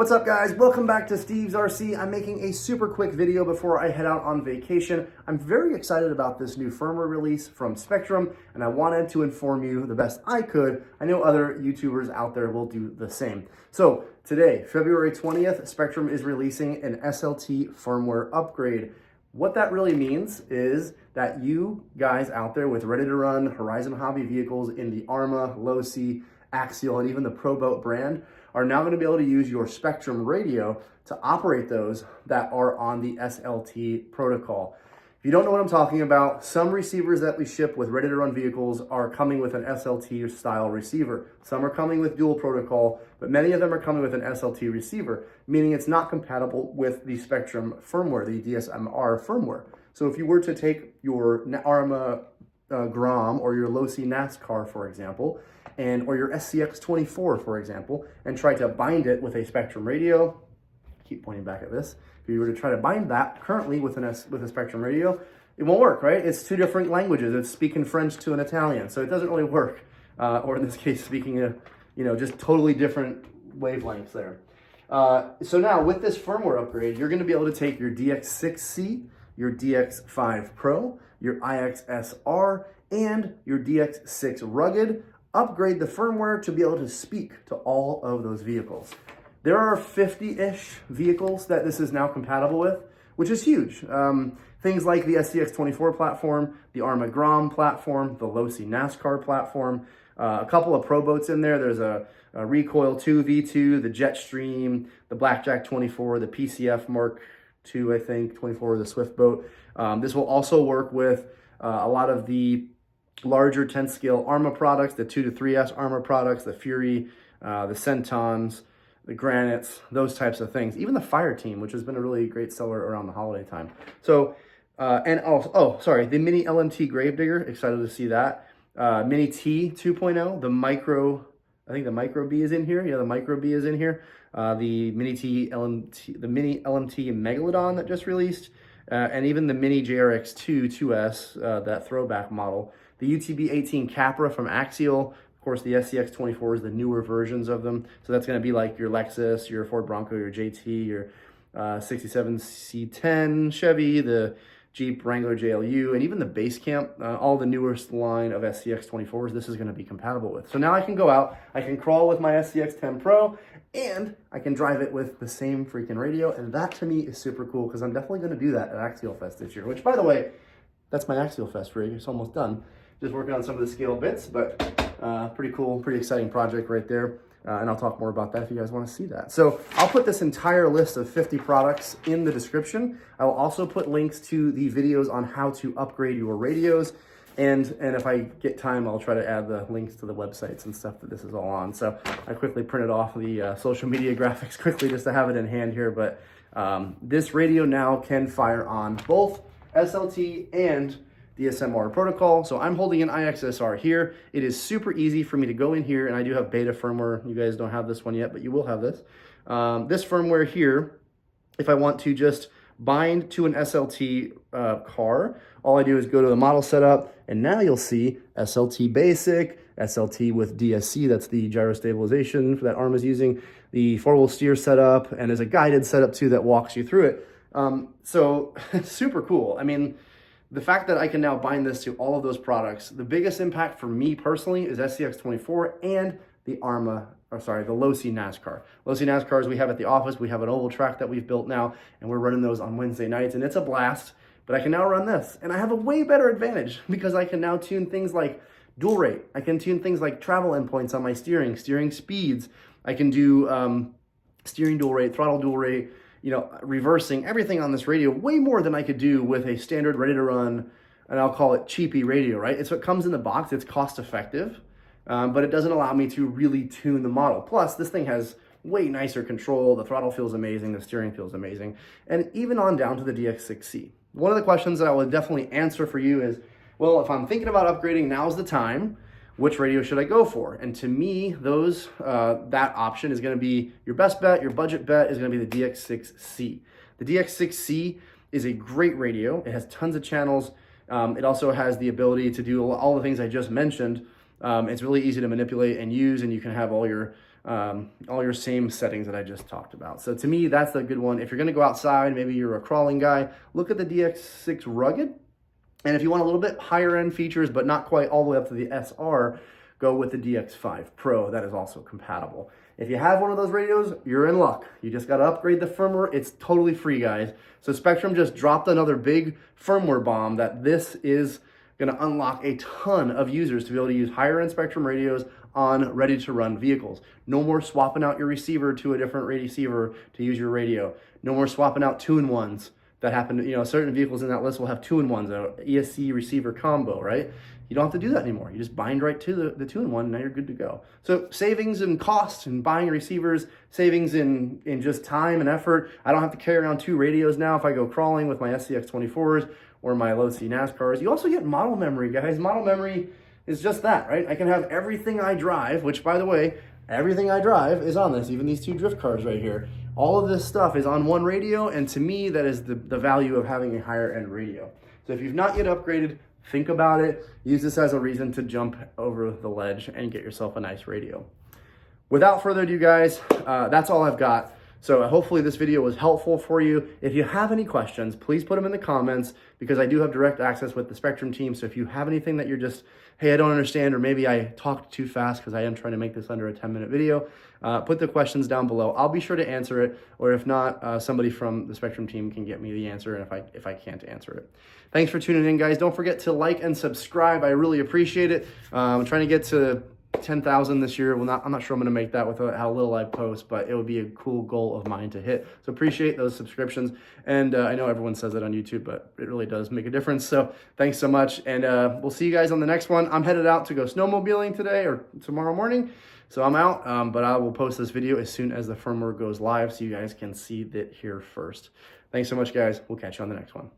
What's up guys? Welcome back to Steve's RC. I'm making a super quick video before I head out on vacation. I'm very excited about this new firmware release from Spektrum, and I wanted to inform you the best I could. I know other YouTubers out there will do the same. So today, February 20th, Spektrum is releasing an SLT firmware upgrade. What that really means is that you guys out there with ready to run Horizon Hobby vehicles in the Arrma, Losi, Axial, and even the Pro Boat brand are now going to be able to use your Spektrum radio to operate those that are on the SLT protocol. If you don't know what I'm talking about, some receivers that we ship with ready to run vehicles are coming with an SLT style receiver. Some are coming with dual protocol, but many of them are coming with an SLT receiver, meaning it's not compatible with the Spektrum firmware, the DSMR firmware. So if you were to take your Arrma GROM or your Losi NASCAR, for example, or your SCX24, for example, and try to bind it with a Spektrum radio, keep pointing back at this, if you were to try to bind that currently with a Spektrum radio, it won't work, right? It's two different languages. It's speaking French to an Italian, so it doesn't really work. Or in this case, speaking just totally different wavelengths there. So now with this firmware upgrade, you're gonna be able to take your DX6C, your DX5 Pro, your IXSR, and your DX6 Rugged, upgrade the firmware to be able to speak to all of those vehicles. There are 50-ish vehicles that this is now compatible with, which is huge. Things like the SCX24 platform, the Arrma GROM platform, the Losi NASCAR platform, a couple of Pro Boats in there. There's a Recoil 2 V2, the Jetstream, the Blackjack 24, the PCF Mark II, I think, 24, the Swift Boat. This will also work with a lot of the larger 10 scale Arrma products, the 2 to 3S Arrma products, the Fury, the Centons, the Granites, those types of things. Even the Fireteam, which has been a really great seller around the holiday time. So, and also, the Mini LMT Gravedigger, excited to see that. Mini T 2.0, the Micro, I think the Micro B is in here. Yeah, the Micro B is in here. The Mini T LMT, the Mini LMT Megalodon that just released, and even the Mini JRX2 2S, that throwback model. The UTB-18 Capra from Axial. Of course, the SCX24 is the newer versions of them. So that's going to be like your Lexus, your Ford Bronco, your JT, your 67C10 Chevy, the Jeep Wrangler JLU, and even the Basecamp, all the newest line of SCX24s, this is going to be compatible with. So now I can go out, I can crawl with my SCX10 Pro, and I can drive it with the same freaking radio, and that to me is super cool, because I'm definitely going to do that at Axial Fest this year, which, by the way, that's my Axial Fest rig. It's almost done. Just working on some of the scale bits, but pretty cool, pretty exciting project right there. And I'll talk more about that if you guys want to see that. So I'll put this entire list of 50 products in the description. I will also put links to the videos on how to upgrade your radios. And if I get time, I'll try to add the links to the websites and stuff that this is all on. So I quickly printed off the social media graphics quickly just to have it in hand here. But this radio now can fire on both SLT and DSMR protocol. So I'm holding an IXSR here. It is super easy for me to go in here, and I do have beta firmware. You guys don't have this one yet, but you will have this. This firmware here, if I want to just bind to an SLT car, all I do is go to the model setup, and now you'll see SLT basic, SLT with DSC, that's the gyro stabilization that Arrma is using, the four-wheel steer setup, and there's a guided setup too that walks you through it. So super cool. I mean, the fact that I can now bind this to all of those products, the biggest impact for me personally is SCX24 and the Losi NASCAR. Losi NASCARs we have at the office. We have an oval track that we've built now, and we're running those on Wednesday nights, and it's a blast. But I can now run this, and I have a way better advantage because I can now tune things like dual rate. I can tune things like travel endpoints on my steering speeds. I can do steering dual rate, throttle dual rate, reversing, everything on this radio, way more than I could do with a standard ready to run, and I'll call it cheapy radio, right? It's what comes in the box, it's cost effective, but it doesn't allow me to really tune the model. Plus, this thing has way nicer control, the throttle feels amazing, the steering feels amazing, and even on down to the DX6C. One of the questions that I will definitely answer for you is, well, if I'm thinking about upgrading, now's the time. Which radio should I go for? And to me, that option is going to be your best bet, your budget bet is going to be the DX6C. The DX6C is a great radio. It has tons of channels. It also has the ability to do all the things I just mentioned. It's really easy to manipulate and use, and you can have all your all your same settings that I just talked about. So to me, that's the good one. If you're gonna go outside, maybe you're a crawling guy, look at the DX6 Rugged. And if you want a little bit higher end features, but not quite all the way up to the SR, go with the DX5 Pro. That is also compatible. If you have one of those radios, you're in luck. You just got to upgrade the firmware. It's totally free, guys. So Spektrum just dropped another big firmware bomb that this is going to unlock a ton of users to be able to use higher end Spektrum radios on ready to run vehicles. No more swapping out your receiver to a different receiver to use your radio. No more swapping out 2-in-1s. That happen, you know, certain vehicles in that list will have 2-in-1s, an ESC receiver combo, right? You don't have to do that anymore. You just bind right to the 2-in-1 and now you're good to go. So savings in costs and buying receivers, savings in just time and effort. I don't have to carry around 2 radios now if I go crawling with my SCX24s or my Losi NASCARs. You also get model memory, guys. Model memory is just that, right? I can have everything I drive, which by the way, everything I drive is on this, even these 2 drift cars right here. All of this stuff is on one radio, and to me, that is the value of having a higher end radio. So if you've not yet upgraded, think about it. Use this as a reason to jump over the ledge and get yourself a nice radio. Without further ado, guys, that's all I've got. So hopefully this video was helpful for you. If you have any questions, please put them in the comments because I do have direct access with the Spektrum team. So if you have anything that you're just, hey, I don't understand, or maybe I talked too fast because I am trying to make this under a 10-minute video, put the questions down below. I'll be sure to answer it, or if not, somebody from the Spektrum team can get me the answer if I can't answer it. Thanks for tuning in, guys. Don't forget to like and subscribe. I really appreciate it. I'm trying to get to 10,000 this year. I'm not sure I'm going to make that with how little I post, but it would be a cool goal of mine to hit. So appreciate those subscriptions. And I know everyone says it on YouTube, but it really does make a difference. So thanks so much. And we'll see you guys on the next one. I'm headed out to go snowmobiling today or tomorrow morning. So I'm out, but I will post this video as soon as the firmware goes live so you guys can see it here first. Thanks so much, guys. We'll catch you on the next one.